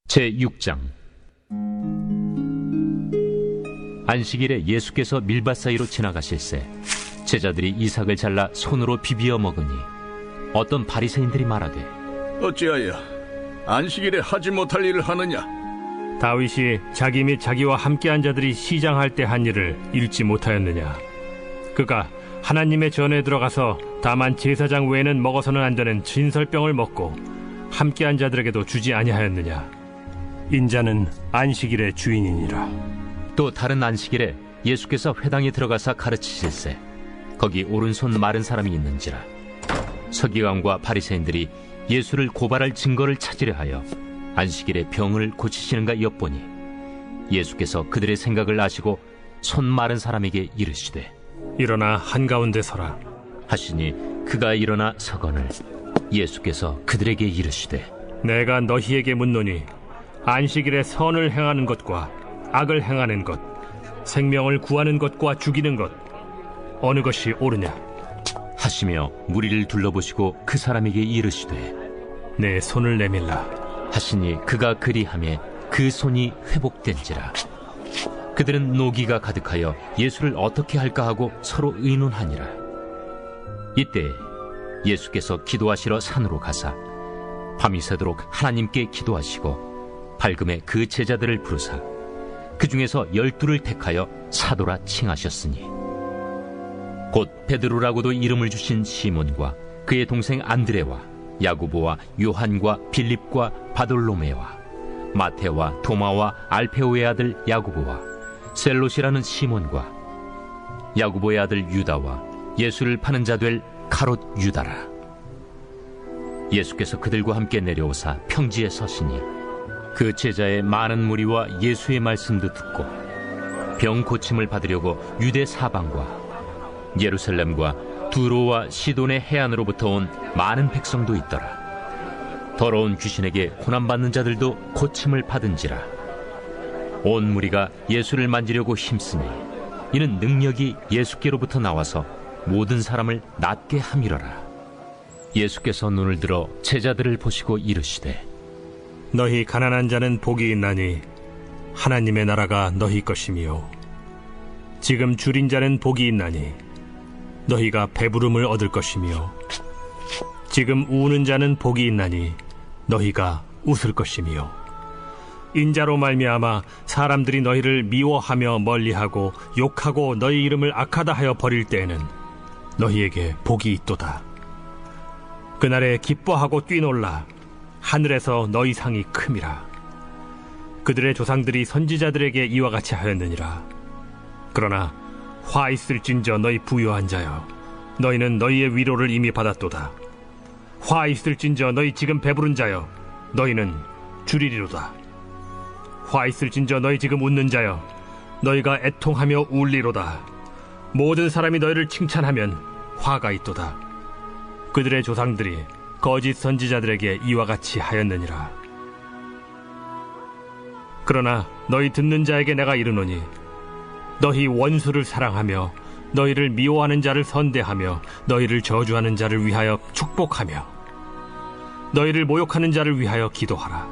제6장. 안식일에 예수께서 밀밭 사이로 지나가실새 제자들이 이삭을 잘라 손으로 비비어 먹으니 어떤 바리새인들이 말하되, 어찌하여 안식일에 하지 못할 일을 하느냐? 다윗이 자기 및 자기와 함께한 자들이 시장할 때 한 일을 읽지 못하였느냐? 그가 하나님의 전에 들어가서 다만 제사장 외에는 먹어서는 안 되는 진설병을 먹고 함께한 자들에게도 주지 아니하였느냐? 인자는 안식일의 주인이니라. 또 다른 안식일에 예수께서 회당에 들어가사 가르치실새 거기 오른손 마른 사람이 있는지라. 서기관과 바리새인들이 예수를 고발할 증거를 찾으려 하여 안식일에 병을 고치시는가 엿보니, 예수께서 그들의 생각을 아시고 손 마른 사람에게 이르시되, 일어나 한가운데 서라 하시니 그가 일어나 서거늘 예수께서 그들에게 이르시되, 내가 너희에게 묻노니 안식일에 선을 행하는 것과 악을 행하는 것, 생명을 구하는 것과 죽이는 것, 어느 것이 옳으냐? 하시며 무리를 둘러보시고 그 사람에게 이르시되, 내 손을 내밀라 하시니 그가 그리하매 그 손이 회복된지라. 그들은 노기가 가득하여 예수를 어떻게 할까 하고 서로 의논하니라. 이때 예수께서 기도하시러 산으로 가사 밤이 새도록 하나님께 기도하시고 밝음에 그 제자들을 부르사 그 중에서 12를 택하여 사도라 칭하셨으니, 곧 베드로라고도 이름을 주신 시몬과 그의 동생 안드레와 야고보와 요한과 빌립과 바돌로메와 마테와 도마와 알페오의 아들 야고보와 셀롯이라는 시몬과 야고보의 아들 유다와 예수를 파는 자 될 가롯 유다라. 예수께서 그들과 함께 내려오사 평지에 서시니 그 제자의 많은 무리와 예수의 말씀도 듣고 병 고침을 받으려고 유대 사방과 예루살렘과 두로와 시돈의 해안으로부터 온 많은 백성도 있더라. 더러운 귀신에게 고난받는 자들도 고침을 받은지라. 온 무리가 예수를 만지려고 힘쓰니 이는 능력이 예수께로부터 나와서 모든 사람을 낫게 함이러라. 예수께서 눈을 들어 제자들을 보시고 이르시되, 너희 가난한 자는 복이 있나니 하나님의 나라가 너희 것이며, 지금 줄인 자는 복이 있나니 너희가 배부름을 얻을 것이며, 지금 우는 자는 복이 있나니 너희가 웃을 것이며, 인자로 말미암아 사람들이 너희를 미워하며 멀리하고 욕하고 너희 이름을 악하다 하여 버릴 때에는 너희에게 복이 있도다. 그날에 기뻐하고 뛰놀라. 하늘에서 너희 상이 큼이라. 그들의 조상들이 선지자들에게 이와 같이 하였느니라. 그러나 화 있을진저 너희 부요한 자여, 너희는 너희의 위로를 이미 받았도다. 화 있을진저 너희 지금 배부른 자여, 너희는 줄이리로다. 화 있을진저 너희 지금 웃는 자여, 너희가 애통하며 울리로다. 모든 사람이 너희를 칭찬하면 화가 있도다. 그들의 조상들이 거짓 선지자들에게 이와 같이 하였느니라. 그러나 너희 듣는 자에게 내가 이르노니, 너희 원수를 사랑하며 너희를 미워하는 자를 선대하며 너희를 저주하는 자를 위하여 축복하며 너희를 모욕하는 자를 위하여 기도하라.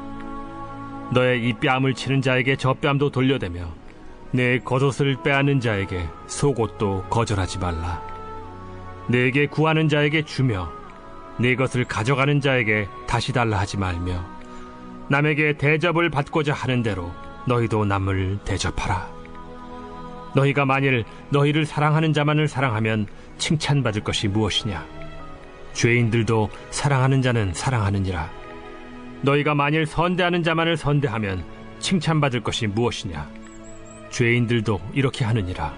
너의 이 뺨을 치는 자에게 저 뺨도 돌려대며 내 겉옷을 빼앗는 자에게 속옷도 거절하지 말라. 내게 구하는 자에게 주며 네 것을 가져가는 자에게 다시 달라 하지 말며, 남에게 대접을 받고자 하는 대로 너희도 남을 대접하라. 너희가 만일 너희를 사랑하는 자만을 사랑하면 칭찬받을 것이 무엇이냐? 죄인들도 사랑하는 자는 사랑하느니라. 너희가 만일 선대하는 자만을 선대하면 칭찬받을 것이 무엇이냐? 죄인들도 이렇게 하느니라.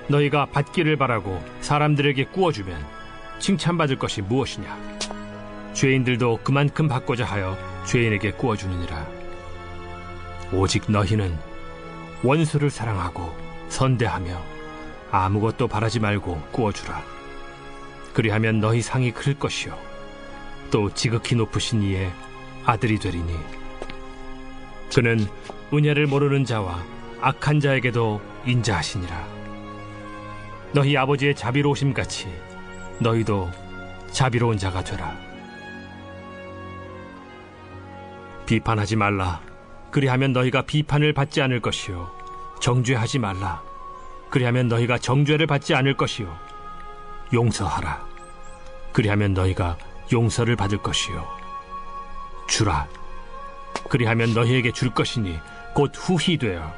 너희가 받기를 바라고 사람들에게 구워주면 칭찬받을 것이 무엇이냐? 죄인들도 그만큼 받고자 하여 죄인에게 구워주느니라. 오직 너희는 원수를 사랑하고 선대하며 아무것도 바라지 말고 구워주라. 그리하면 너희 상이 클 것이요 또 지극히 높으신 이의 아들이 되리니, 그는 은혜를 모르는 자와 악한 자에게도 인자하시니라. 너희 아버지의 자비로우심같이 너희도 자비로운 자가 되라. 비판하지 말라. 그리하면 너희가 비판을 받지 않을 것이요. 정죄하지 말라. 그리하면 너희가 정죄를 받지 않을 것이요. 용서하라. 그리하면 너희가 용서를 받을 것이요. 주라. 그리하면 너희에게 줄 것이니 곧 후히 되어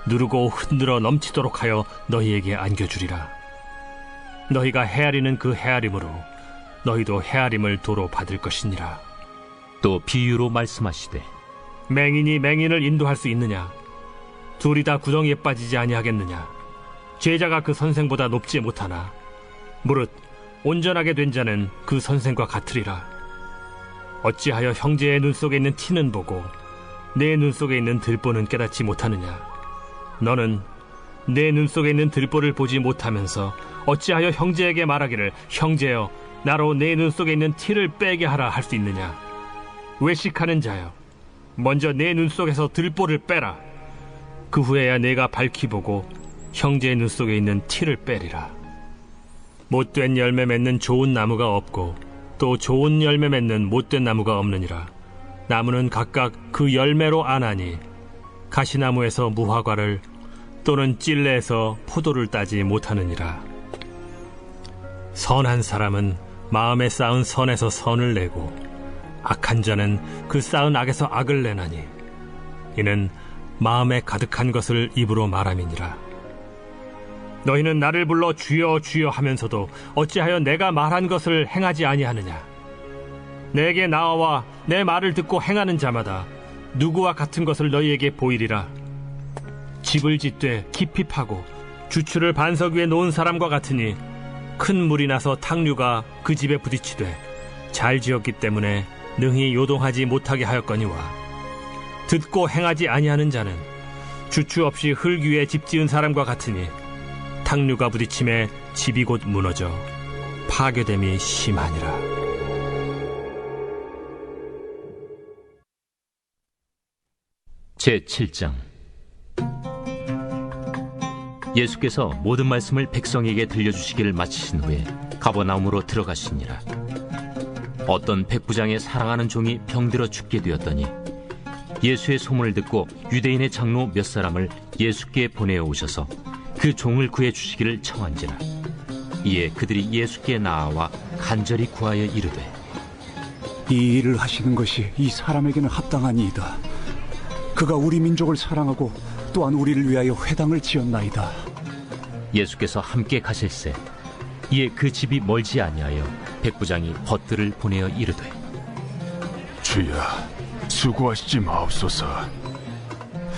누르고 흔들어 넘치도록 하여 너희에게 안겨주리라. 너희가 헤아리는 그 헤아림으로 너희도 헤아림을 도로 받을 것이니라. 또 비유로 말씀하시되 맹인이 맹인을 인도할 수 있느냐? 둘이 다 구덩이에 빠지지 아니하겠느냐? 제자가 그 선생보다 높지 못하나 무릇 온전하게 된 자는 그 선생과 같으리라. 어찌하여 형제의 눈 속에 있는 티는 보고 내 눈 속에 있는 들보는 깨닫지 못하느냐? 너는 내 눈 속에 있는 들보를 보지 못하면서 어찌하여 형제에게 말하기를 형제여 나로 내 눈 속에 있는 티를 빼게 하라 할 수 있느냐? 외식하는 자여 먼저 내 눈 속에서 들보를 빼라. 그 후에야 내가 밝히 보고 형제의 눈 속에 있는 티를 빼리라. 못된 열매 맺는 좋은 나무가 없고 또 좋은 열매 맺는 못된 나무가 없느니라. 나무는 각각 그 열매로 아나니 가시나무에서 무화과를 또는 찔레에서 포도를 따지 못하느니라. 선한 사람은 마음에 쌓은 선에서 선을 내고 악한 자는 그 쌓은 악에서 악을 내나니 이는 마음에 가득한 것을 입으로 말함이니라. 너희는 나를 불러 주여 주여 하면서도 어찌하여 내가 말한 것을 행하지 아니하느냐? 내게 나와 내 말을 듣고 행하는 자마다 누구와 같은 것을 너희에게 보이리라. 집을 짓되 깊이 파고 주추를 반석 위에 놓은 사람과 같으니 큰 물이 나서 탕류가 그 집에 부딪히되 잘 지었기 때문에 능히 요동하지 못하게 하였거니와 듣고 행하지 아니하는 자는 주추 없이 흙 위에 집 지은 사람과 같으니 탕류가 부딪힘에 집이 곧 무너져 파괴됨이 심하니라. 제7장. 예수께서 모든 말씀을 백성에게 들려주시기를 마치신 후에 가버나움으로 들어가시니라. 어떤 백부장의 사랑하는 종이 병들어 죽게 되었더니 예수의 소문을 듣고 유대인의 장로 몇 사람을 예수께 보내어 오셔서 그 종을 구해 주시기를 청한지라. 이에 그들이 예수께 나아와 간절히 구하여 이르되 이 일을 하시는 것이 이 사람에게는 합당하니이다. 그가 우리 민족을 사랑하고 또한 우리를 위하여 회당을 지었나이다. 예수께서 함께 가실새 이에 그 집이 멀지 아니하여 백부장이 벗들을 보내어 이르되 주여 수고하시지 마옵소서.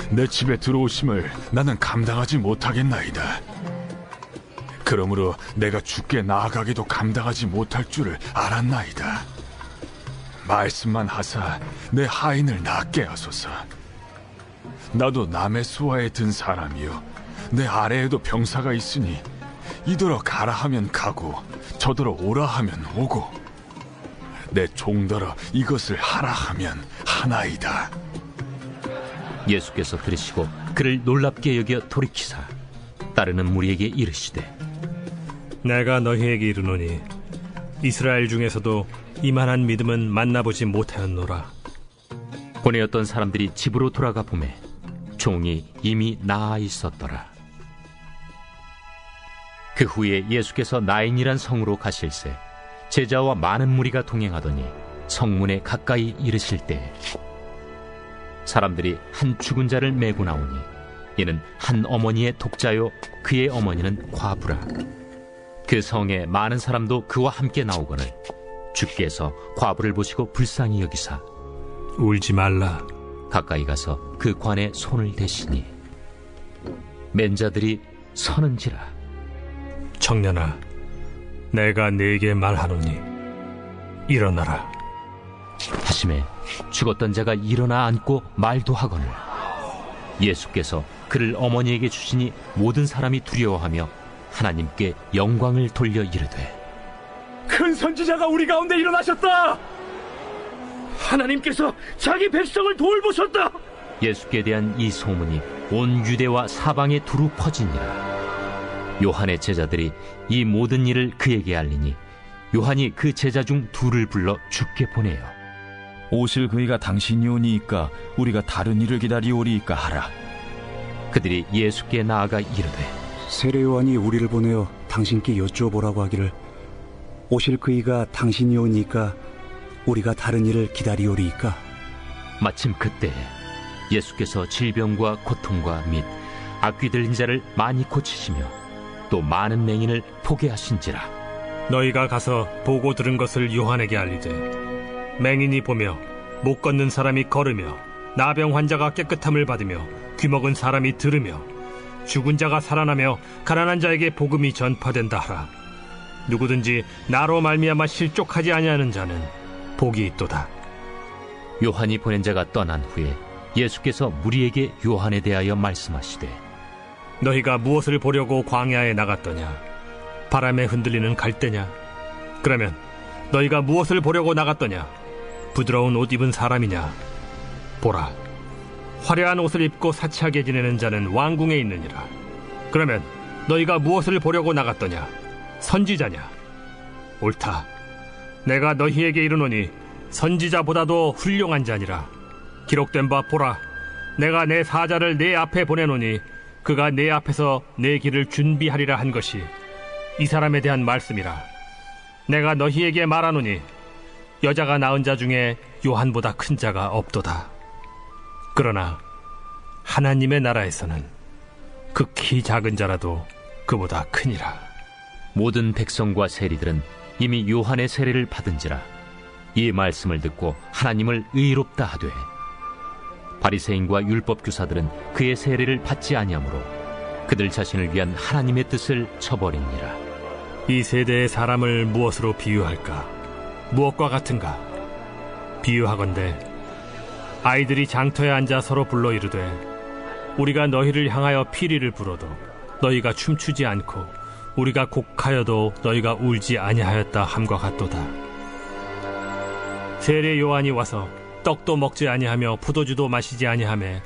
내 집에 들어오심을 나는 감당하지 못하겠나이다. 그러므로 내가 주께 나아가기도 감당하지 못할 줄을 알았나이다. 말씀만 하사 내 하인을 낫게 하소서. 나도 남의 수하에 든 사람이요 내 아래에도 병사가 있으니 이더러 가라 하면 가고 저더러 오라 하면 오고 내 종더러 이것을 하라 하면 하나이다. 예수께서 들으시고 그를 놀랍게 여겨 돌이키사 따르는 무리에게 이르시되 내가 너희에게 이르노니 이스라엘 중에서도 이만한 믿음은 만나보지 못하였노라. 보내었던 사람들이 집으로 돌아가 보매 종이 이미 나아 있었더라. 그 후에 예수께서 나인이란 성으로 가실새 제자와 많은 무리가 동행하더니 성문에 가까이 이르실 때 사람들이 한 죽은 자를 메고 나오니 이는 한 어머니의 독자요 그의 어머니는 과부라. 그 성에 많은 사람도 그와 함께 나오거늘 주께서 과부를 보시고 불쌍히 여기사 울지 말라. 가까이 가서 그 관에 손을 대시니 맨 자들이 서는지라. 청년아, 내가 네게 말하노니 일어나라. 하심에 죽었던 자가 일어나 앉고 말도 하거늘 예수께서 그를 어머니에게 주시니 모든 사람이 두려워하며 하나님께 영광을 돌려 이르되 큰 선지자가 우리 가운데 일어나셨다. 하나님께서 자기 백성을 돌보셨다. 예수께 대한 이 소문이 온 유대와 사방에 두루 퍼지니라. 요한의 제자들이 이 모든 일을 그에게 알리니 요한이 그 제자 중 둘을 불러 주께 보내어 오실 그이가 당신이오니이까 우리가 다른 이를 기다리오리이까 하라. 그들이 예수께 나아가 이르되 세례 요한이 우리를 보내어 당신께 여쭈어보라고 하기를 오실 그이가 당신이오니까 우리가 다른 이를 기다리오리이까. 마침 그때 예수께서 질병과 고통과 및 악귀 들린 자를 많이 고치시며 또 많은 맹인을 보게 하신지라. 너희가 가서 보고 들은 것을 요한에게 알리되 맹인이 보며 못 걷는 사람이 걸으며 나병 환자가 깨끗함을 받으며 귀먹은 사람이 들으며 죽은 자가 살아나며 가난한 자에게 복음이 전파된다 하라. 누구든지 나로 말미암아 실족하지 아니하는 자는 복이 있도다. 요한이 보낸 자가 떠난 후에 예수께서 무리에게 요한에 대하여 말씀하시되 너희가 무엇을 보려고 광야에 나갔더냐? 바람에 흔들리는 갈대냐? 그러면 너희가 무엇을 보려고 나갔더냐? 부드러운 옷 입은 사람이냐? 보라, 화려한 옷을 입고 사치하게 지내는 자는 왕궁에 있느니라. 그러면 너희가 무엇을 보려고 나갔더냐? 선지자냐? 옳다. 내가 너희에게 이르노니 선지자보다도 훌륭한 자니라. 기록된 바 보라, 내가 내 사자를 내 앞에 보내노니 그가 내 앞에서 내 길을 준비하리라 한 것이 이 사람에 대한 말씀이라. 내가 너희에게 말하노니 여자가 낳은 자 중에 요한보다 큰 자가 없도다. 그러나 하나님의 나라에서는 극히 작은 자라도 그보다 크니라. 모든 백성과 세리들은 이미 요한의 세례를 받은지라. 이 말씀을 듣고 하나님을 의롭다 하되 바리새인과 율법 교사들은 그의 세례를 받지 아니하므로 그들 자신을 위한 하나님의 뜻을 저버리니라. 이 세대의 사람을 무엇으로 비유할까? 무엇과 같은가? 비유하건대 아이들이 장터에 앉아 서로 불러 이르되 우리가 너희를 향하여 피리를 불어도 너희가 춤추지 않고 우리가 곡하여도 너희가 울지 아니하였다 함과 같도다. 세례 요한이 와서 떡도 먹지 아니하며 포도주도 마시지 아니하매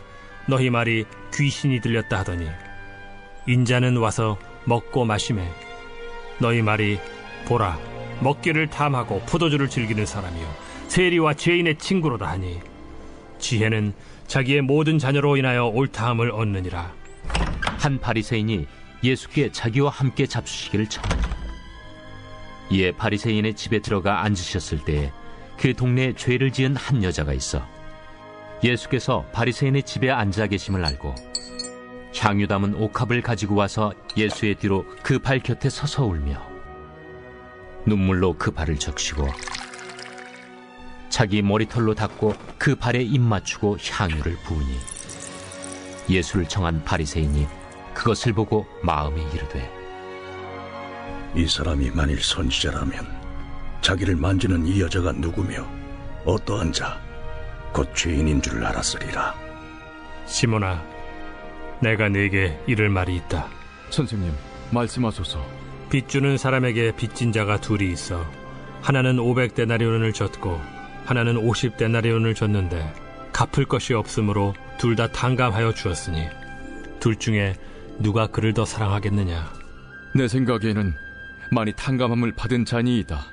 너희 말이 귀신이 들렸다 하더니 인자는 와서 먹고 마시매 너희 말이 보라, 먹기를 탐하고 포도주를 즐기는 사람이요 세리와 죄인의 친구로다 하니 지혜는 자기의 모든 자녀로 인하여 옳다함을 얻느니라. 한 바리새인이 예수께 자기와 함께 잡수시기를 청하니 이에 바리새인의 집에 들어가 앉으셨을 때에 그 동네에 죄를 지은 한 여자가 있어 예수께서 바리새인의 집에 앉아 계심을 알고 향유 담은 옥합을 가지고 와서 예수의 뒤로 그 발 곁에 서서 울며 눈물로 그 발을 적시고 자기 머리털로 닦고 그 발에 입 맞추고 향유를 부으니 예수를 청한 바리새인이 그것을 보고 마음에 이르되 이 사람이 만일 선지자라면 자기를 만지는 이 여자가 누구며 어떠한 자, 곧 죄인인 줄 알았으리라. 시몬아, 내가 네게 이를 말이 있다. 선생님, 말씀하소서. 빚주는 사람에게 빚진 자가 둘이 있어 하나는 500데나리온을 졌고 하나는 50데나리온을 졌는데 갚을 것이 없으므로 둘 다 탕감하여 주었으니 둘 중에 누가 그를 더 사랑하겠느냐? 내 생각에는 많이 탕감함을 받은 자니이다.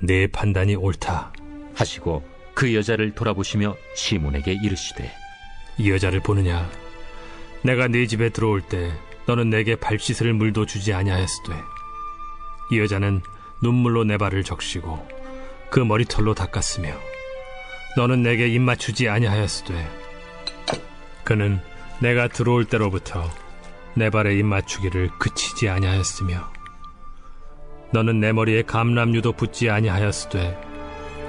네 판단이 옳다. 하시고 그 여자를 돌아보시며 시몬에게 이르시되 이 여자를 보느냐? 내가 네 집에 들어올 때 너는 내게 발 씻을 물도 주지 아니하였으되 이 여자는 눈물로 내 발을 적시고 그 머리털로 닦았으며 너는 내게 입 맞추지 아니하였으되 그는 내가 들어올 때로부터 내 발에 입 맞추기를 그치지 아니하였으며 너는 내 머리에 감람유도 붓지 아니하였으되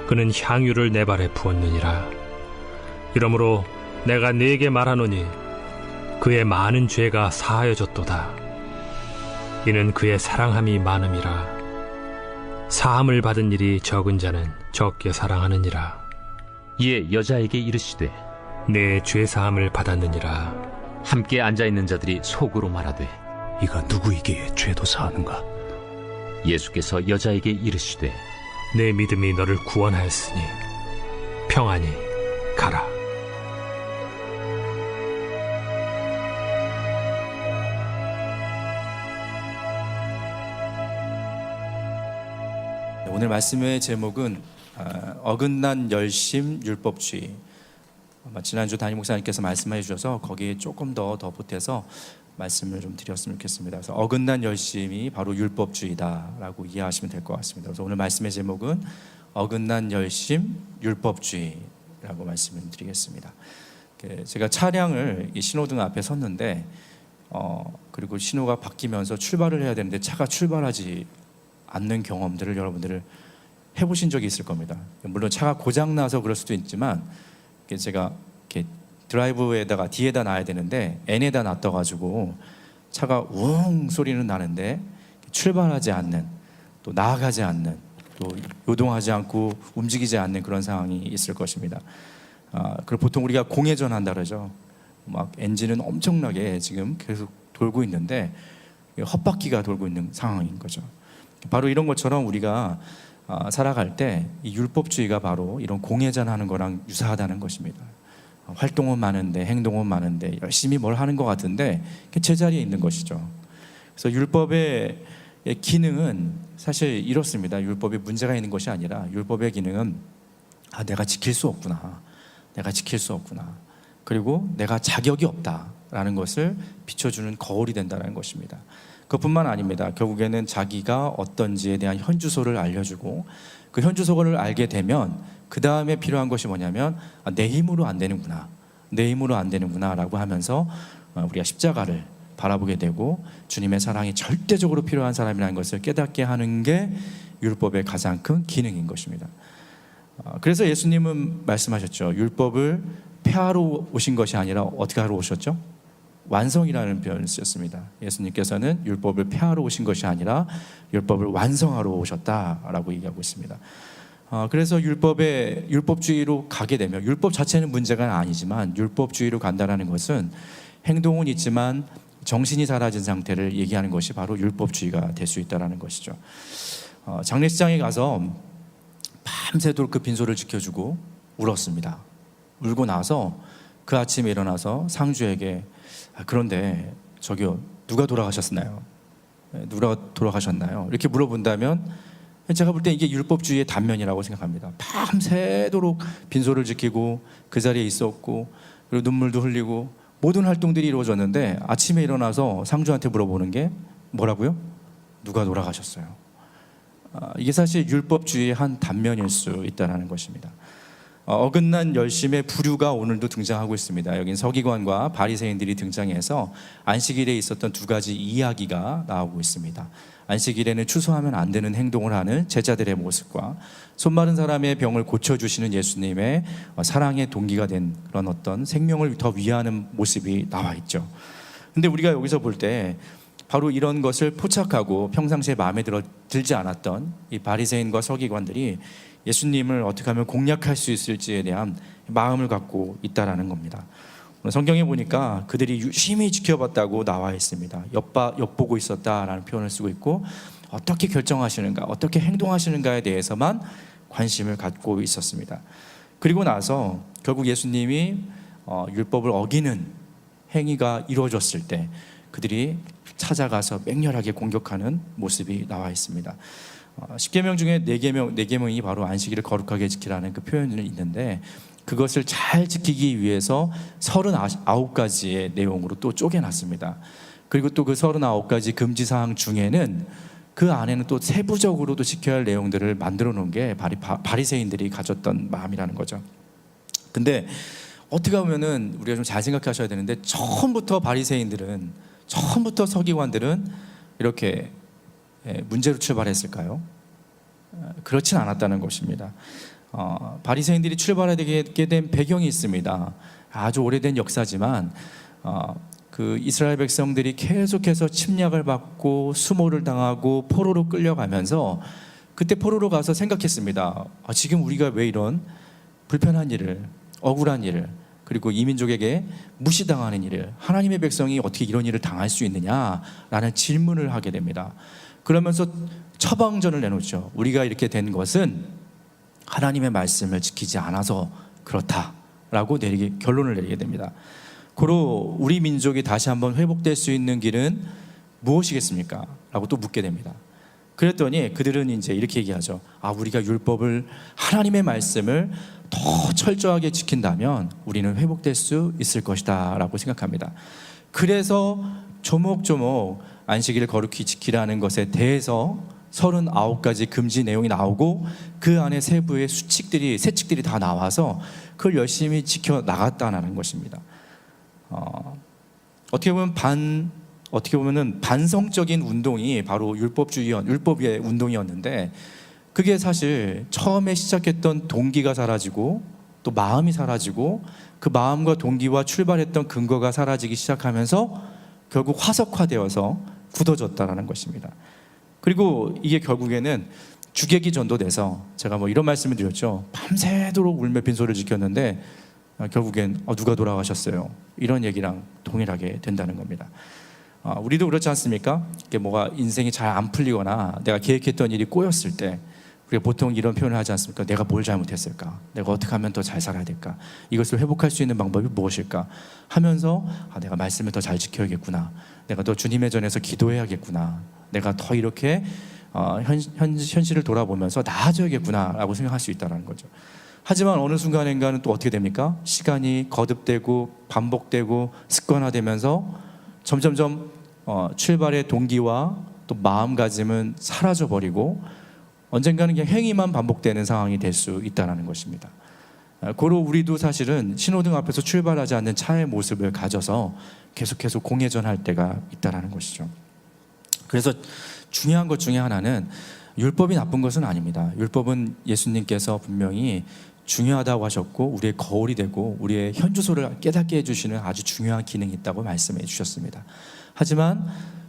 그는 향유를 내 발에 부었느니라. 이러므로 내가 네게 말하노니 그의 많은 죄가 사하여졌도다. 이는 그의 사랑함이 많음이라. 사함을 받은 일이 적은 자는 적게 사랑하느니라. 이에 여자에게 이르시되 내 죄사함을 받았느니라. 함께 앉아있는 자들이 속으로 말하되 이가 누구이기에 죄도 사하는가? 예수께서 여자에게 이르시되 내 믿음이 너를 구원하였으니 평안히 가라. 오늘 말씀의 제목은 어긋난 열심 율법주의. 아마 지난주 담임 목사님께서 말씀해 주셔서 거기에 조금 더 보태서 말씀을 좀 드렸으면 좋겠습니다. 그래서 어긋난 열심이 바로 율법주의다라고 이해하시면 될 것 같습니다. 그래서 오늘 말씀의 제목은 어긋난 열심 율법주의라고 말씀을 드리겠습니다. 제가 차량을 이 신호등 앞에 섰는데 그리고 신호가 바뀌면서 출발을 해야 되는데 차가 출발하지 않는 경험들을 여러분들 해보신 적이 있을 겁니다. 물론 차가 고장나서 그럴 수도 있지만 제가 이렇게 드라이브에다가 뒤에다 놔야 되는데 N에다 놔둬가지고 차가 웅 소리는 나는데 출발하지 않는, 또 나아가지 않는, 또 요동하지 않고 움직이지 않는 그런 상황이 있을 것입니다. 그리고 보통 우리가 공회전 한다 그러죠. 막 엔진은 엄청나게 지금 계속 돌고 있는데 헛바퀴가 돌고 있는 상황인 거죠. 바로 이런 것처럼 우리가 살아갈 때 이 율법주의가 바로 이런 공회전하는 거랑 유사하다는 것입니다. 활동은 많은데 행동은 많은데 열심히 뭘 하는 것 같은데 제자리에 있는 것이죠. 그래서 율법의 기능은 사실 이렇습니다. 율법에 문제가 있는 것이 아니라 율법의 기능은 내가 지킬 수 없구나, 내가 지킬 수 없구나, 그리고 내가 자격이 없다라는 것을 비춰주는 거울이 된다는 것입니다. 그것뿐만 아닙니다. 결국에는 자기가 어떤지에 대한 현주소를 알려주고 그 현주소를 알게 되면 그 다음에 필요한 것이 뭐냐면 내 힘으로 안 되는구나, 내 힘으로 안 되는구나 라고 하면서 우리가 십자가를 바라보게 되고 주님의 사랑이 절대적으로 필요한 사람이라는 것을 깨닫게 하는 게 율법의 가장 큰 기능인 것입니다. 그래서 예수님은 말씀하셨죠. 율법을 폐하러 오신 것이 아니라 어떻게 하러 오셨죠? 완성이라는 표현을 쓰셨습니다. 예수님께서는 율법을 폐하러 오신 것이 아니라 율법을 완성하러 오셨다라고 얘기하고 있습니다. 그래서 율법주의로 가게 되면, 율법 자체는 문제가 아니지만 율법주의로 간다는 것은 행동은 있지만 정신이 사라진 상태를 얘기하는 것이 바로 율법주의가 될 수 있다는 것이죠. 장례식장에 가서 밤새도록 그 빈소를 지켜주고 울었습니다. 울고 나서 그 아침에 일어나서 상주에게 그런데 저기요, 누가 돌아가셨나요? 누가 돌아가셨나요? 이렇게 물어본다면 제가 볼 때 이게 율법주의의 단면이라고 생각합니다. 밤새도록 빈소를 지키고 그 자리에 있었고 그리고 눈물도 흘리고 모든 활동들이 이루어졌는데 아침에 일어나서 상주한테 물어보는 게 뭐라고요? 누가 돌아가셨어요? 이게 사실 율법주의의 한 단면일 수 있다는 것입니다. 어긋난 열심의 부류가 오늘도 등장하고 있습니다. 여긴 서기관과 바리새인들이 등장해서 안식일에 있었던 두 가지 이야기가 나오고 있습니다. 안식일에는 취소하면 안 되는 행동을 하는 제자들의 모습과 손마른 사람의 병을 고쳐주시는 예수님의 사랑의 동기가 된 그런 어떤 생명을 더 위하는 모습이 나와 있죠. 근데 우리가 여기서 볼 때 바로 이런 것을 포착하고 평상시에 마음에 들지 않았던 이 바리새인과 서기관들이 예수님을 어떻게 하면 공략할 수 있을지에 대한 마음을 갖고 있다라는 겁니다. 성경에 보니까 그들이 유심히 지켜봤다고 나와 있습니다. 엿보고 있었다라는 표현을 쓰고 있고 어떻게 결정하시는가, 어떻게 행동하시는가에 대해서만 관심을 갖고 있었습니다. 그리고 나서 결국 예수님이 율법을 어기는 행위가 이루어졌을 때 그들이 찾아가서 맹렬하게 공격하는 모습이 나와 있습니다. 10계명 중에 4계명이 바로 안식일을 거룩하게 지키라는 그 표현이 있는데 그것을 잘 지키기 위해서 39가지의 내용으로 또 쪼개놨습니다. 그리고 또 그 39가지 금지사항 중에는 그 안에는 또 세부적으로도 지켜야 할 내용들을 만들어 놓은 게 바리새인들이 가졌던 마음이라는 거죠. 근데 어떻게 보면은 우리가 좀 잘 생각하셔야 되는데 처음부터 바리새인들은, 처음부터 서기관들은 이렇게 문제로 출발했을까요? 그렇진 않았다는 것입니다. 바리새인들이 출발하게 된 배경이 있습니다. 아주 오래된 역사지만 그 이스라엘 백성들이 계속해서 침략을 받고 수모를 당하고 포로로 끌려가면서 그때 포로로 가서 생각했습니다. 지금 우리가 왜 이런 불편한 일을, 억울한 일을, 그리고 이민족에게 무시당하는 일을, 하나님의 백성이 어떻게 이런 일을 당할 수 있느냐라는 질문을 하게 됩니다. 그러면서 처방전을 내놓죠. 우리가 이렇게 된 것은 하나님의 말씀을 지키지 않아서 그렇다라고 결론을 내리게 됩니다. 고로 우리 민족이 다시 한번 회복될 수 있는 길은 무엇이겠습니까? 라고 또 묻게 됩니다. 그랬더니 그들은 이제 이렇게 얘기하죠. 우리가 율법을, 하나님의 말씀을 더 철저하게 지킨다면 우리는 회복될 수 있을 것이다 라고 생각합니다. 그래서 조목조목 안식일을 거룩히 지키라는 것에 대해서 39가지 금지 내용이 나오고 그 안에 세부의 세칙들이 다 나와서 그걸 열심히 지켜 나갔다는 것입니다. 어떻게 보면은 반성적인 운동이 바로 율법의 운동이었는데, 그게 사실 처음에 시작했던 동기가 사라지고 또 마음이 사라지고 그 마음과 동기와 출발했던 근거가 사라지기 시작하면서 결국 화석화되어서 굳어졌다는 것입니다. 그리고 이게 결국에는 주객이 전도돼서, 제가 이런 말씀을 드렸죠. 밤새도록 울며 빈소를 지켰는데 결국엔 누가 돌아가셨어요, 이런 얘기랑 동일하게 된다는 겁니다. 우리도 그렇지 않습니까? 이게 뭐가 인생이 잘 안 풀리거나 내가 계획했던 일이 꼬였을 때 우리가 보통 이런 표현을 하지 않습니까? 내가 뭘 잘못했을까? 내가 어떻게 하면 더 잘 살아야 될까? 이것을 회복할 수 있는 방법이 무엇일까? 하면서 내가 말씀을 더 잘 지켜야겠구나, 내가 더 주님의 전에서 기도해야겠구나, 내가 더 이렇게 현실을 돌아보면서 나아져야겠구나 라고 생각할 수 있다는 거죠. 하지만 어느 순간인가는 또 어떻게 됩니까? 시간이 거듭되고 반복되고 습관화되면서 점점점 출발의 동기와 또 마음가짐은 사라져버리고 언젠가는 그냥 행위만 반복되는 상황이 될 수 있다는 것입니다. 고로 우리도 사실은 신호등 앞에서 출발하지 않는 차의 모습을 가져서 계속해서 공회전할 때가 있다는 것이죠. 그래서 중요한 것 중에 하나는 율법이 나쁜 것은 아닙니다. 율법은 예수님께서 분명히 중요하다고 하셨고 우리의 거울이 되고 우리의 현주소를 깨닫게 해주시는 아주 중요한 기능이 있다고 말씀해 주셨습니다. 하지만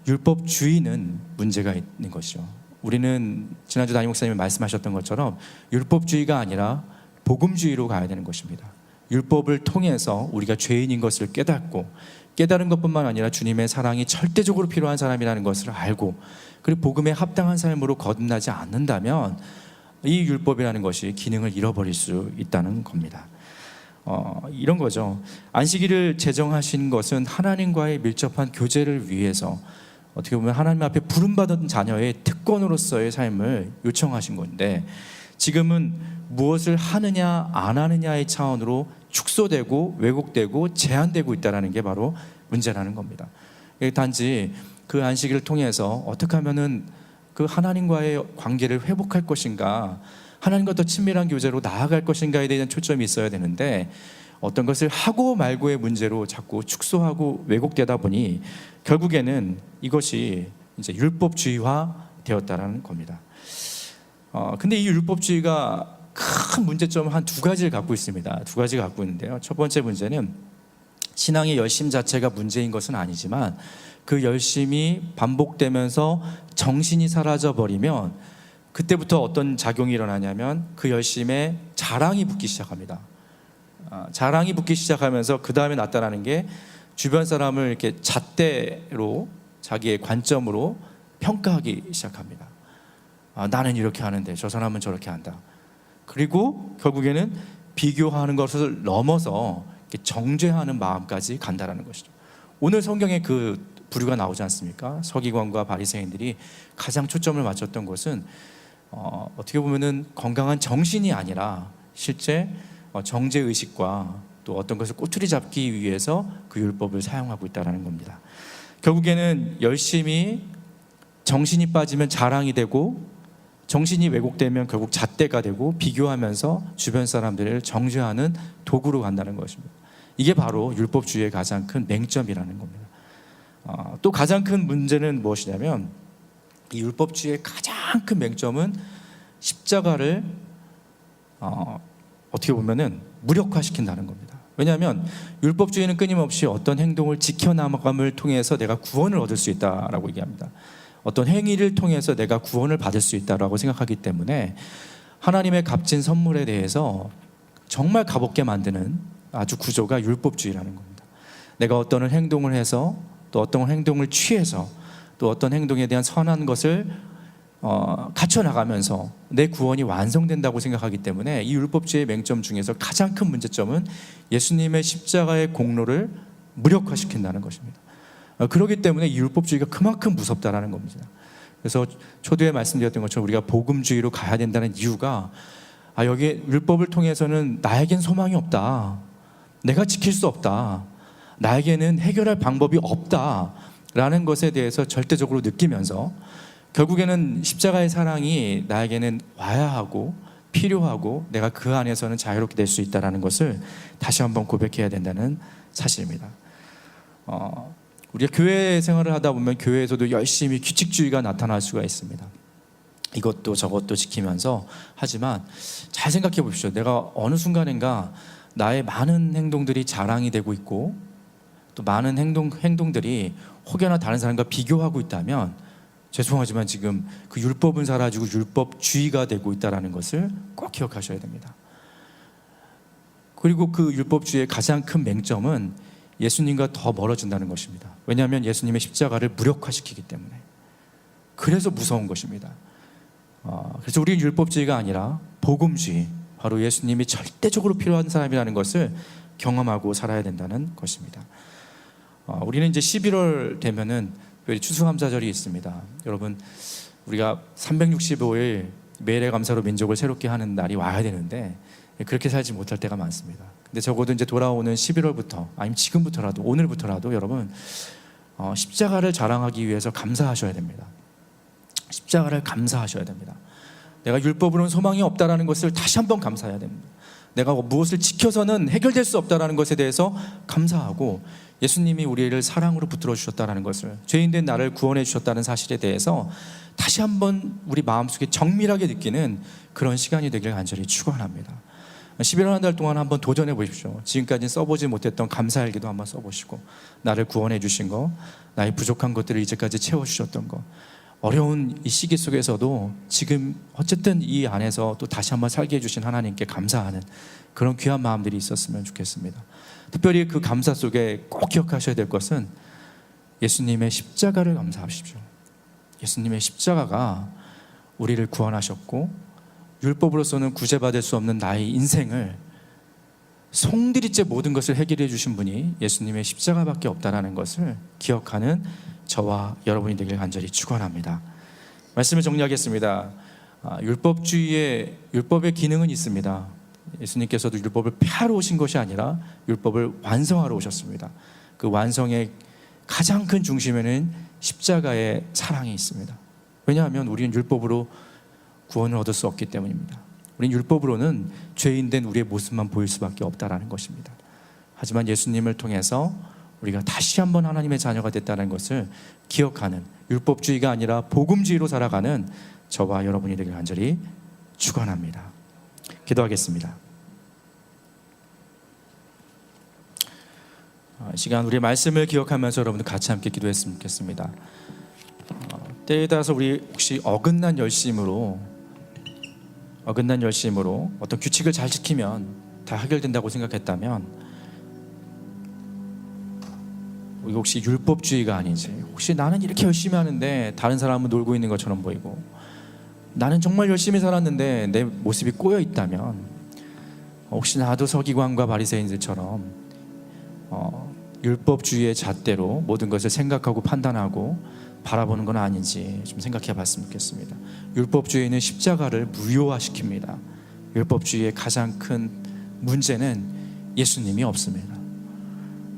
율법주의는 문제가 있는 것이죠. 우리는 지난주 담임 목사님이 말씀하셨던 것처럼 율법주의가 아니라 복음주의로 가야 되는 것입니다. 율법을 통해서 우리가 죄인인 것을 깨닫고, 깨달은 것뿐만 아니라 주님의 사랑이 절대적으로 필요한 사람이라는 것을 알고, 그리고 복음에 합당한 삶으로 거듭나지 않는다면 이 율법이라는 것이 기능을 잃어버릴 수 있다는 겁니다. 이런 거죠. 안식일을 제정하신 것은 하나님과의 밀접한 교제를 위해서, 어떻게 보면 하나님 앞에 부름받은 자녀의 특권으로서의 삶을 요청하신 건데, 지금은 무엇을 하느냐 안 하느냐의 차원으로 축소되고 왜곡되고 제한되고 있다는 게 바로 문제라는 겁니다. 단지 그 안식일을 통해서 어떻게 하면은 그 하나님과의 관계를 회복할 것인가, 하나님과 더 친밀한 교제로 나아갈 것인가에 대한 초점이 있어야 되는데, 어떤 것을 하고 말고의 문제로 자꾸 축소하고 왜곡되다 보니 결국에는 이것이 이제 율법주의화 되었다는 겁니다. 근데 이 율법주의가 큰 문제점은 한 두 가지를 갖고 있습니다. 두 가지가 갖고 있는데요. 첫 번째 문제는 신앙의 열심 자체가 문제인 것은 아니지만 그 열심이 반복되면서 정신이 사라져 버리면 그때부터 어떤 작용이 일어나냐면 그 열심에 자랑이 붙기 시작합니다. 자랑이 붙기 시작하면서 그 다음에 나타나는 게 주변 사람을 이렇게 잣대로 자기의 관점으로 평가하기 시작합니다. 나는 이렇게 하는데 저 사람은 저렇게 한다. 그리고 결국에는 비교하는 것을 넘어서 정죄하는 마음까지 간다라는 것이죠. 오늘 성경에 그 부류가 나오지 않습니까? 서기관과 바리새인들이 가장 초점을 맞췄던 것은 어떻게 보면은 건강한 정신이 아니라 실제 정죄의식과 또 어떤 것을 꼬투리 잡기 위해서 그 율법을 사용하고 있다는 겁니다. 결국에는 열심히 정신이 빠지면 자랑이 되고, 정신이 왜곡되면 결국 잣대가 되고 비교하면서 주변 사람들을 정죄하는 도구로 간다는 것입니다. 이게 바로 율법주의의 가장 큰 맹점이라는 겁니다. 또 가장 큰 문제는 무엇이냐면 이 율법주의의 가장 큰 맹점은 십자가를 어떻게 보면은 무력화시킨다는 겁니다. 왜냐하면 율법주의는 끊임없이 어떤 행동을 지켜나감을 통해서 내가 구원을 얻을 수 있다라고 얘기합니다. 어떤 행위를 통해서 내가 구원을 받을 수 있다라고 생각하기 때문에 하나님의 값진 선물에 대해서 정말 값없게 만드는 아주 구조가 율법주의라는 겁니다. 내가 어떤 행동을 해서 또 어떤 행동을 취해서 또 어떤 행동에 대한 선한 것을 갖춰나가면서 내 구원이 완성된다고 생각하기 때문에 이 율법주의의 맹점 중에서 가장 큰 문제점은 예수님의 십자가의 공로를 무력화시킨다는 것입니다. 그렇기 때문에 이 율법주의가 그만큼 무섭다라는 겁니다. 그래서 초두에 말씀드렸던 것처럼 우리가 복음주의로 가야 된다는 이유가 여기 율법을 통해서는 나에겐 소망이 없다, 내가 지킬 수 없다, 나에게는 해결할 방법이 없다라는 것에 대해서 절대적으로 느끼면서 결국에는 십자가의 사랑이 나에게는 와야 하고 필요하고 내가 그 안에서는 자유롭게 될 수 있다는 것을 다시 한번 고백해야 된다는 사실입니다. 우리가 교회 생활을 하다 보면 교회에서도 열심히 규칙주의가 나타날 수가 있습니다. 이것도 저것도 지키면서 하지만 잘 생각해 보십시오. 내가 어느 순간인가 나의 많은 행동들이 자랑이 되고 있고 또 많은 행동들이 혹여나 다른 사람과 비교하고 있다면 죄송하지만 지금 그 율법은 사라지고 율법주의가 되고 있다는 것을 꼭 기억하셔야 됩니다. 그리고 그 율법주의의 가장 큰 맹점은 예수님과 더 멀어진다는 것입니다. 왜냐하면 예수님의 십자가를 무력화시키기 때문에. 그래서 무서운 것입니다. 그래서 우리는 율법주의가 아니라 복음주의, 바로 예수님이 절대적으로 필요한 사람이라는 것을 경험하고 살아야 된다는 것입니다. 우리는 이제 11월 되면은 추수감사절이 있습니다. 여러분, 우리가 365일 매일의 감사로 민족을 새롭게 하는 날이 와야 되는데 그렇게 살지 못할 때가 많습니다. 근데 적어도 이제 돌아오는 11월부터 아니면 지금부터라도 오늘부터라도 여러분 십자가를 자랑하기 위해서 감사하셔야 됩니다. 십자가를 감사하셔야 됩니다. 내가 율법으로는 소망이 없다라는 것을 다시 한번 감사해야 됩니다. 내가 무엇을 지켜서는 해결될 수 없다라는 것에 대해서 감사하고 예수님이 우리를 사랑으로 붙들어 주셨다는 것을, 죄인된 나를 구원해 주셨다는 사실에 대해서 다시 한번 우리 마음속에 정밀하게 느끼는 그런 시간이 되길 간절히 축원합니다. 11월 한 달 동안 한번 도전해 보십시오. 지금까지 써보지 못했던 감사일기도 한번 써보시고, 나를 구원해 주신 거, 나의 부족한 것들을 이제까지 채워주셨던 거, 어려운 이 시기 속에서도 지금 어쨌든 이 안에서 또 다시 한번 살게 해주신 하나님께 감사하는 그런 귀한 마음들이 있었으면 좋겠습니다. 특별히 그 감사 속에 꼭 기억하셔야 될 것은 예수님의 십자가를 감사하십시오. 예수님의 십자가가 우리를 구원하셨고 율법으로서는 구제받을 수 없는 나의 인생을 송두리째 모든 것을 해결해 주신 분이 예수님의 십자가밖에 없다는 것을 기억하는 저와 여러분이 되길 간절히 축원합니다. 말씀을 정리하겠습니다. 율법의 기능은 있습니다. 예수님께서도 율법을 폐하러 오신 것이 아니라 율법을 완성하러 오셨습니다. 그 완성의 가장 큰 중심에는 십자가의 사랑이 있습니다. 왜냐하면 우리는 율법으로 구원을 얻을 수 없기 때문입니다. 우리는 율법으로는 죄인된 우리의 모습만 보일 수밖에 없다는 것입니다. 하지만 예수님을 통해서 우리가 다시 한번 하나님의 자녀가 됐다는 것을 기억하는, 율법주의가 아니라 복음주의로 살아가는 저와 여러분이 되길 간절히 축원합니다. 기도하겠습니다. 이 시간 우리의 말씀을 기억하면서 여러분들 같이 함께 기도했으면 좋겠습니다. 때에 따라서 우리 혹시 어긋난 열심으로 어떤 규칙을 잘 지키면 다 해결된다고 생각했다면, 우리 혹시 율법주의가 아닌지, 혹시 나는 이렇게 열심히 하는데 다른 사람은 놀고 있는 것처럼 보이고, 나는 정말 열심히 살았는데 내 모습이 꼬여 있다면, 혹시 나도 서기관과 바리새인들처럼 율법주의의 잣대로 모든 것을 생각하고 판단하고 바라보는 건 아닌지 좀 생각해 봤으면 좋겠습니다. 율법주의는 십자가를 무효화시킵니다. 율법주의의 가장 큰 문제는 예수님이 없습니다.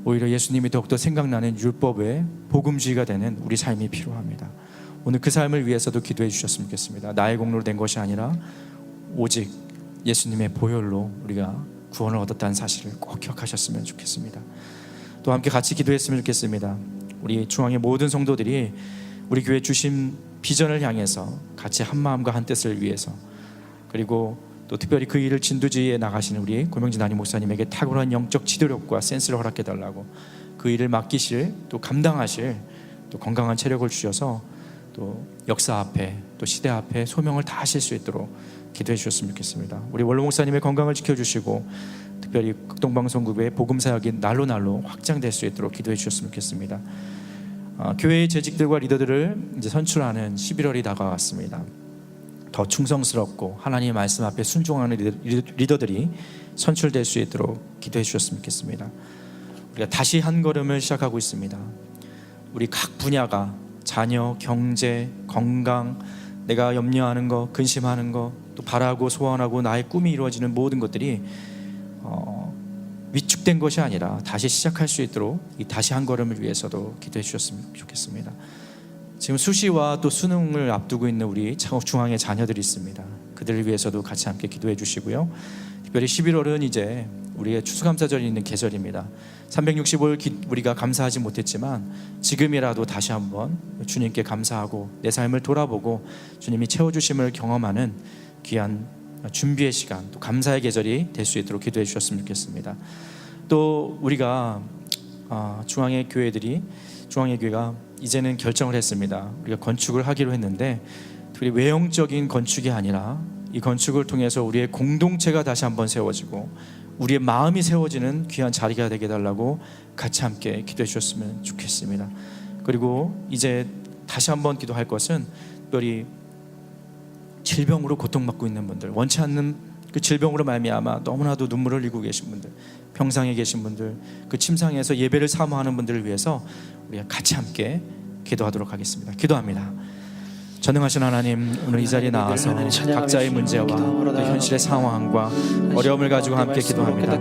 오히려 예수님이 더욱더 생각나는 율법의 복음주의가 되는 우리 삶이 필요합니다. 오늘 그 삶을 위해서도 기도해 주셨으면 좋겠습니다. 나의 공로로 된 것이 아니라 오직 예수님의 보혈로 우리가 구원을 얻었다는 사실을 꼭 기억하셨으면 좋겠습니다. 또 함께 같이 기도했으면 좋겠습니다. 우리 중앙의 모든 성도들이 우리 교회 주신 비전을 향해서 같이 한 마음과 한 뜻을 위해서, 그리고 또 특별히 그 일을 진두지휘에 나가시는 우리 고명진 담임 목사님에게 탁월한 영적 지도력과 센스를 허락해 달라고, 그 일을 맡기실, 또 감당하실 또 건강한 체력을 주셔서 또 역사 앞에 또 시대 앞에 소명을 다하실 수 있도록 기도해 주셨으면 좋겠습니다. 우리 원로 목사님의 건강을 지켜주시고 특별히 극동방송국의 복음사역이 날로 확장될 수 있도록 기도해 주셨으면 좋겠습니다. 교회의 재직들과 리더들을 이제 선출하는 11월이 다가왔습니다. 더 충성스럽고 하나님의 말씀 앞에 순종하는 리더들이 선출될 수 있도록 기도해 주셨으면 좋겠습니다. 우리가 다시 한 걸음을 시작하고 있습니다. 우리 각 분야가 자녀, 경제, 건강, 내가 염려하는 것, 근심하는 것, 또 바라고 소원하고 나의 꿈이 이루어지는 모든 것들이 위축된 것이 아니라 다시 시작할 수 있도록 이 다시 한 걸음을 위해서도 기도해 주셨으면 좋겠습니다. 지금 수시와 또 수능을 앞두고 있는 우리 중앙의 자녀들이 있습니다. 그들을 위해서도 같이 함께 기도해 주시고요. 특별히 11월은 이제 우리의 추수감사절이 있는 계절입니다. 365일 우리가 감사하지 못했지만 지금이라도 다시 한번 주님께 감사하고 내 삶을 돌아보고 주님이 채워주심을 경험하는 귀한 준비의 시간, 또 감사의 계절이 될 수 있도록 기도해 주셨으면 좋겠습니다. 또 우리가 중앙의 교회가 이제는 결정을 했습니다. 우리가 건축을 하기로 했는데 특별히 외형적인 건축이 아니라 이 건축을 통해서 우리의 공동체가 다시 한번 세워지고 우리의 마음이 세워지는 귀한 자리가 되게 해달라고 같이 함께 기도해 주셨으면 좋겠습니다. 그리고 이제 다시 한번 기도할 것은 특별히 질병으로 고통받고 있는 분들, 원치 않는 그 질병으로 말미암아 너무나도 눈물을 흘리고 계신 분들, 병상에 계신 분들, 그 침상에서 예배를 사모하는 분들을 위해서 우리가 같이 함께 기도하도록 하겠습니다. 기도합니다. 전능하신 하나님, 오늘 이 자리에 나와서 각자의 문제와 또 현실의 상황과 어려움을 가지고 함께 기도합니다.